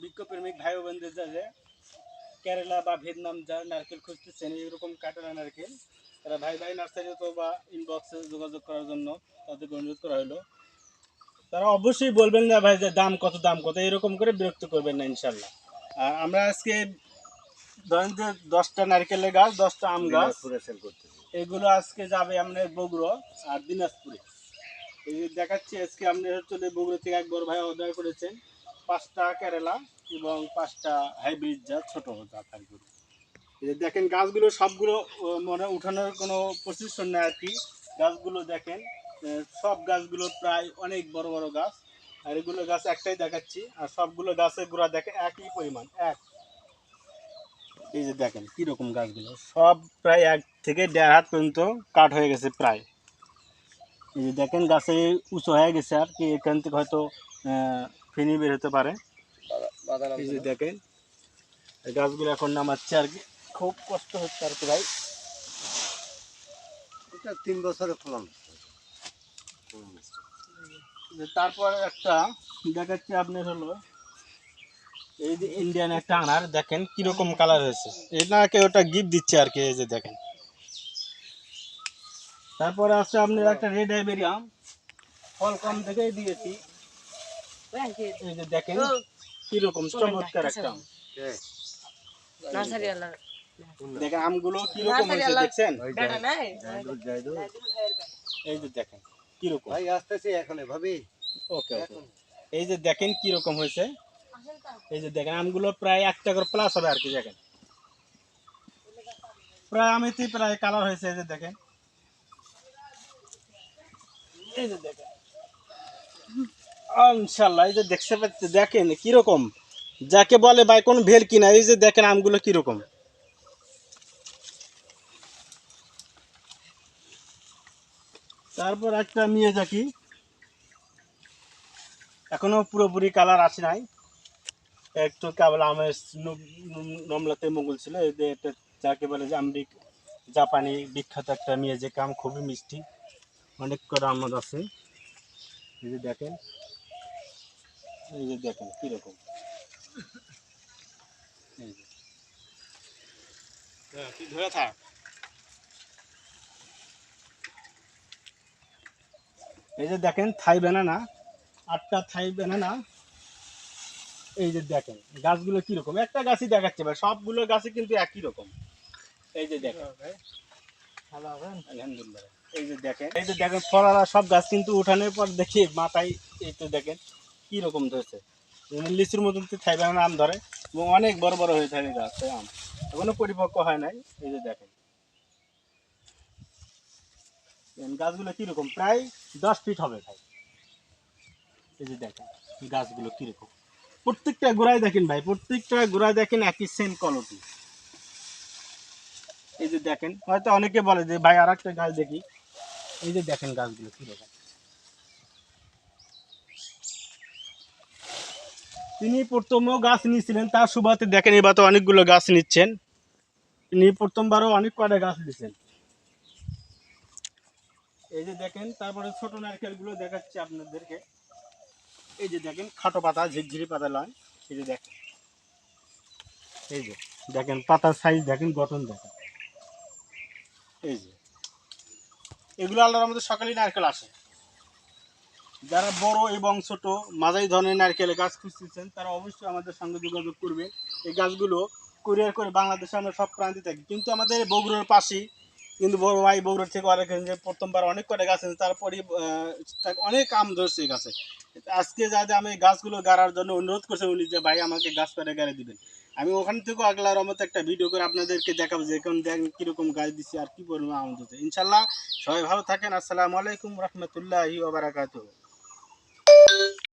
বৃক্ষপ্রেমিক ভাই বোনদের যারা কেরালা বা ভিয়েতনাম যারা নারকেল খুঁজতেছেন এরকম কাটানা নারকেল, তারা ভাই ভাই নার্সারি অথবা ইনবক্সে যোগাযোগ করার জন্য তাদেরকে অনুরোধ করা হলো। তারা অবশ্যই বলবেন না ভাই যে দাম কত এরকম করে বিরক্ত করবেন না ইনশাল্লাহ। আর আমরা আজকে ধরেন যে 10টা নারকেলের গাছ, 10টা আম গাছ এগুলো আজকে যাবে আপনার বগুড়া আর দিনাজপুরে। এই যে দেখাচ্ছি আজকে আপনি হচ্ছে বগুড়া থেকে এক বড় ভাই অর্ডার করেছেন 5টা কেরালা এবং 5টা হাইব্রিড জাত ছোট জাত আর কি। এই যে দেখেন গাছগুলো সবগুলো মানে উঠানোর কোনো প্রসেসর নেই আর কি। গাছগুলো দেখেন সব গাছগুলো প্রায় অনেক বড় বড় গাছ। আর এগুলো গাছ একটাই দেখাচ্ছি, আর সবগুলো গাছের গোড়া দেখেন একই পরিমাণ এক। এই যে দেখেন কীরকম গাছগুলো সব প্রায় 1 থেকে 1.5 হাত পর্যন্ত কাট হয়ে গেছে প্রায়। এই যে দেখেন গাছে উঁচু হয়ে গেছে আর কি, এখান থেকে হয়তো ফেনি বের হতে পারে। এই যে দেখেন গাছগুলো এখন নামাচ্ছে আর কি, খুব কষ্ট হচ্ছে আর কি ভাই। এটা 3 বছরের ফলন। তারপর একটা দেখাচ্ছি আপনার হলো এই যে ইন্ডিয়ান একটা আনার, দেখেন কিরকম কালার হয়েছে, এটাকে ওটা গিফট দিচ্ছে আর কি। এই যে দেখেন তারপরে আছে আপনার একটা রেড আইবেরিয়াম, ফল কম থেকেই দিয়েছি। এই যে দেখেন কিরকম চমৎকার একটা আম। দেখেন আমগুলো কিরকম হয়েছে দেখছেন। এই যে দেখেন কিরকম ভাই আসতেছি এখন ভাবি। ওকে ওকে। এই যে দেখেন কিরকম হয়েছে। এই যে দেখেন আমগুলো প্রায় 1 টাকার প্লাস হবে আর কি। দেখেন প্রায় আমিতে প্রায় কালার হয়েছে। এই যে দেখেন, এই যে দেখেন ইনশাল্লাহ। এই যে দেখতে পাচ্ছেন দেখেন কিরকম, যাকে বলে ভাই কোন ভেল কিনা। এই যে দেখেন আমগুলো কিরকম। তারপর একটা মিয়াজাকি, এখনো পুরোপুরি কালার আসে নাই, একটু কেবল আমের নমলাতে মুগুল ছিল। এই যে এটা যাকে বলে যে জাপানি বিখ্যাত একটা মিয়াজাকি আম, খুবই মিষ্টি, অনেক কটা আম আছে। এই যে দেখেন, এই যে দেখেন কিরকম। এই যে তুই ধরে থাক। এই যে দেখেন থাই ব্যানানা, 8টা থাই ব্যানানা। এই যে দেখেন গাছগুলো কিরকম, একটা গাছই দেখাচ্ছে ভাই, সবগুলো গাছই কিন্তু একই রকম। এই যে দেখেন আলহামদুলিল্লাহ। এই যে দেখেন, এই যে দেখেন ফলারা সব গাছ কিন্তু উঠানোর পর দেখি মাথায় এই তো দেখেন কিরকম ধরেছে, লিচুর মতন থাই ব্যানানা আম ধরে এবং অনেক বড় বড় হয়ে থাকে গাছ আম, এখনো পরিপক্ক হয় নাই। এই যে দেখেন গাছগুলো কিরকম, প্রায় 10 ফিট হবে ভাই। এই যে দেখেন গাছগুলো কিরকম, প্রত্যেকটা গোড়ায় দেখেন ভাই, প্রত্যেকটা গোড়ায় দেখেন একই সেম কোয়ালিটি। এই যে দেখেন হয়তো অনেকে বলে যে ভাই আর একটা গাছ দেখি। এই যে দেখেন গাছগুলো কিরকম। তিনি প্রথমও গাছ নিয়েছিলেন, তার সুবাদে দেখেন এবার তো অনেকগুলো গাছ নিচ্ছেন। তিনি প্রথমবারও অনেক কটা গাছ দিচ্ছেন। এই যে দেখেন তারপরে ছোট নারকেলগুলো দেখাচ্ছি আপনাদেরকে। এই যে দেখেন খাটো পাতা, ঝিরঝিরি পাতা লয়। এই যে দেখেন, এই যে দেখেন পাতার সাইজ দেখেন, গঠন দেখেন। এই যে এগুলো আল্লাহর আমাদের সকালেই নারকেল আসে। যারা বড় এবং ছোট মাঝারি ধরনের নারকেল গাছ খুঁজতেছেন তারা অবশ্যই আমাদের সঙ্গে যোগাযোগ করবেন। এই গাছগুলো কুরিয়ার করে বাংলাদেশে আমরা সব প্রান্তে থাকি, কিন্তু আমাদের বগুড়ার পাশেই কিন্তু বড় ভাই বগুড়ার থেকে অনেক যে প্রথমবার অনেক কটা গাছ আছে, তারপরে অনেক আম ধরছে এই গাছে। আজকে যাতে আমি গাছগুলো গাড়ার জন্য অনুরোধ করছে উনি যে ভাই আমাকে গাছ করে গাড়ে দিবেন। আমি ওখান থেকেও আগলার মতো একটা ভিডিও করে আপনাদেরকে দেখাবো যে এখন দেখেন কীরকম গাছ দিচ্ছি আর কী পরিমাণ আম হচ্ছে। ইনশাল্লাহ সবাই ভালো থাকেন। আসসালামু আলাইকুম রহমতুল্লাহি ওয়া বারাকাতুহু।